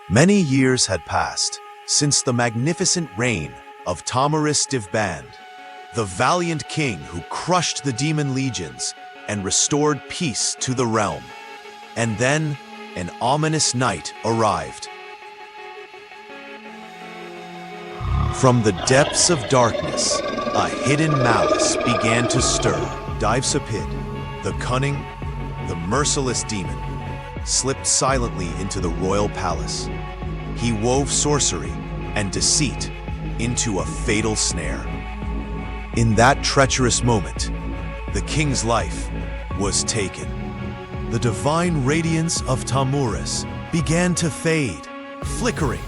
Many years had passed since the magnificent reign of Tomyris Divband, the valiant king who crushed the demon legions and restored peace to the realm. And then, an ominous night arrived. From the depths of darkness, a hidden malice began to stir. Divsapid, the cunning, the merciless demon, slipped silently into the royal palace. He wove sorcery and deceit into a fatal snare. In that treacherous moment, the king's life was taken. The divine radiance of Tomyris began to fade, flickering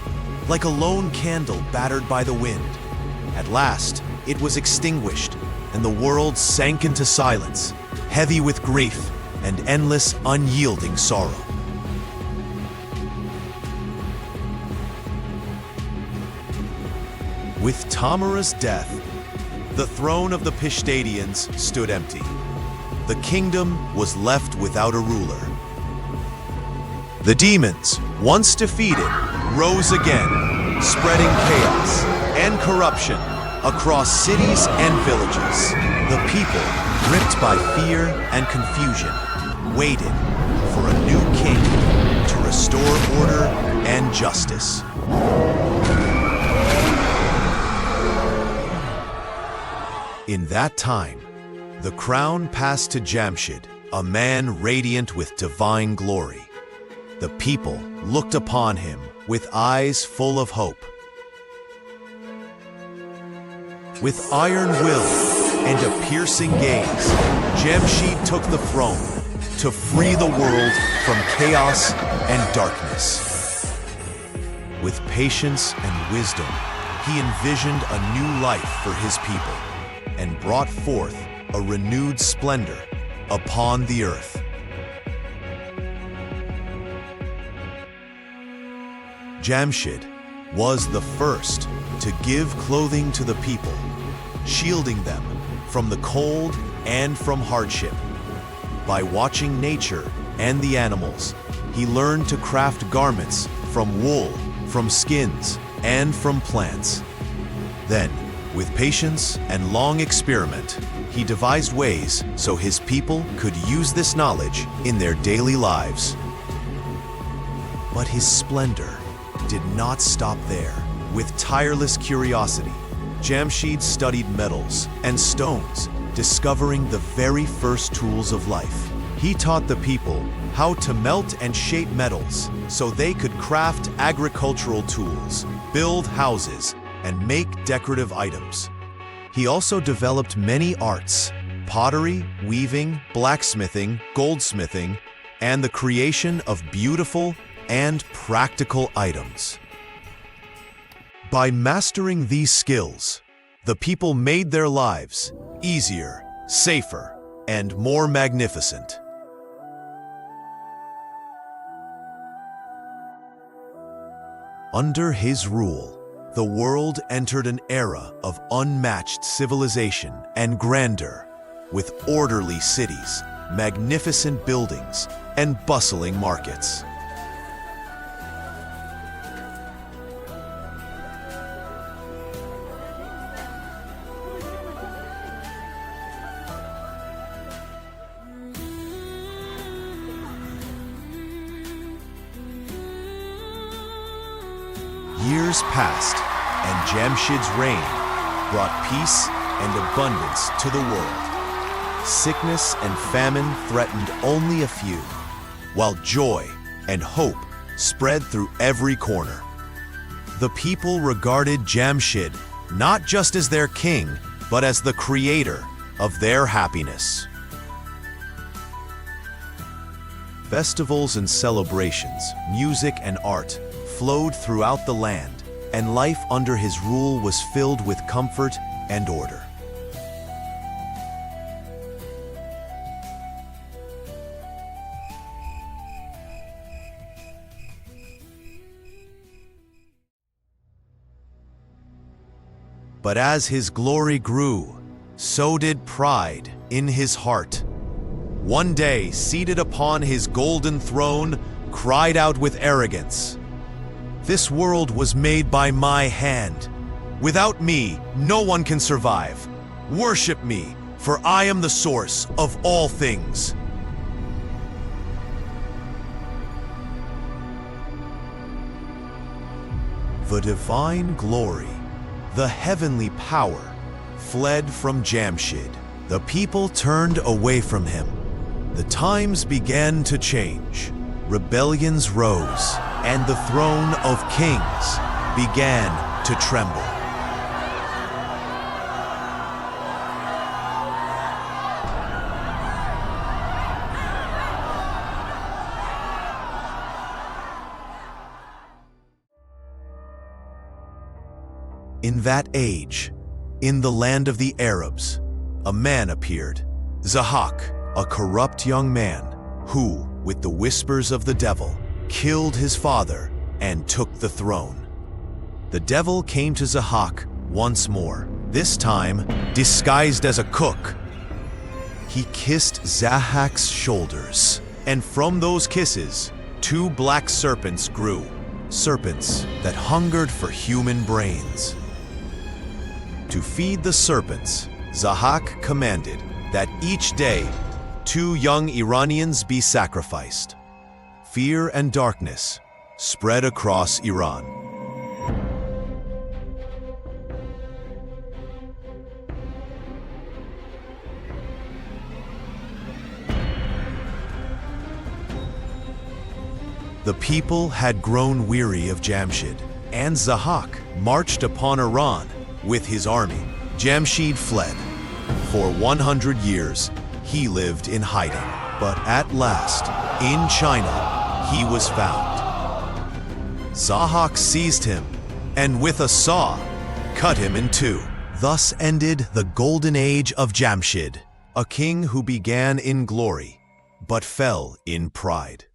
like a lone candle battered by the wind. At last, it was extinguished, and the world sank into silence, heavy with grief and endless, unyielding sorrow. With Tomyris' death, the throne of the Pishtadians stood empty. The kingdom was left without a ruler. The demons, once defeated, rose again, spreading chaos and corruption across cities and villages. The people, gripped by fear and confusion, waited for a new king to restore order and justice. In that time, the crown passed to Jamshid, a man radiant with divine glory. The people looked upon him with eyes full of hope. With iron will and a piercing gaze, Jamshid took the throne to free the world from chaos and darkness. With patience and wisdom, he envisioned a new life for his people and brought forth a renewed splendor upon the earth. Jamshid was the first to give clothing to the people, shielding them from the cold and from hardship. By watching nature and the animals, he learned to craft garments from wool, from skins, and from plants. Then, with patience and long experiment, he devised ways so his people could use this knowledge in their daily lives. But his splendor did not stop there. With tireless curiosity, Jamshid studied metals and stones, discovering the very first tools of life. He taught the people how to melt and shape metals so they could craft agricultural tools, build houses, and make decorative items. He also developed many arts: pottery, weaving, blacksmithing, goldsmithing, and the creation of beautiful and practical items. By mastering these skills, the people made their lives easier, safer, and more magnificent. Under his rule, the world entered an era of unmatched civilization and grandeur, with orderly cities, magnificent buildings, and bustling markets. Years passed, and Jamshid's reign brought peace and abundance to the world. Sickness and famine threatened only a few, while joy and hope spread through every corner. The people regarded Jamshid not just as their king, but as the creator of their happiness. Festivals and celebrations, music and art flowed throughout the land, and life under his rule was filled with comfort and order. But as his glory grew, so did pride in his heart. One day, seated upon his golden throne, cried out with arrogance, This world was made by my hand. Without me, no one can survive. Worship me, for I am the source of all things. The divine glory, the heavenly power, fled from Jamshid. The people turned away from him. The times began to change. Rebellions rose, and the throne of kings began to tremble. In that age, in the land of the Arabs, a man appeared, Zahhak, a corrupt young man, who, with the whispers of the devil, killed his father and took the throne. The devil came to Zahhak once more, this time disguised as a cook. He kissed Zahhak's shoulders, and from those kisses, 2 black serpents grew, serpents that hungered for human brains. To feed the serpents, Zahhak commanded that each day 2 young Iranians be sacrificed. Fear and darkness spread across Iran. The people had grown weary of Jamshid, and Zahhak marched upon Iran with his army. Jamshid fled. For 100 years, he lived in hiding. But at last, in China, he was found. Zahhak seized him, and with a saw, cut him in 2. Thus ended the golden age of Jamshid, a king who began in glory, but fell in pride.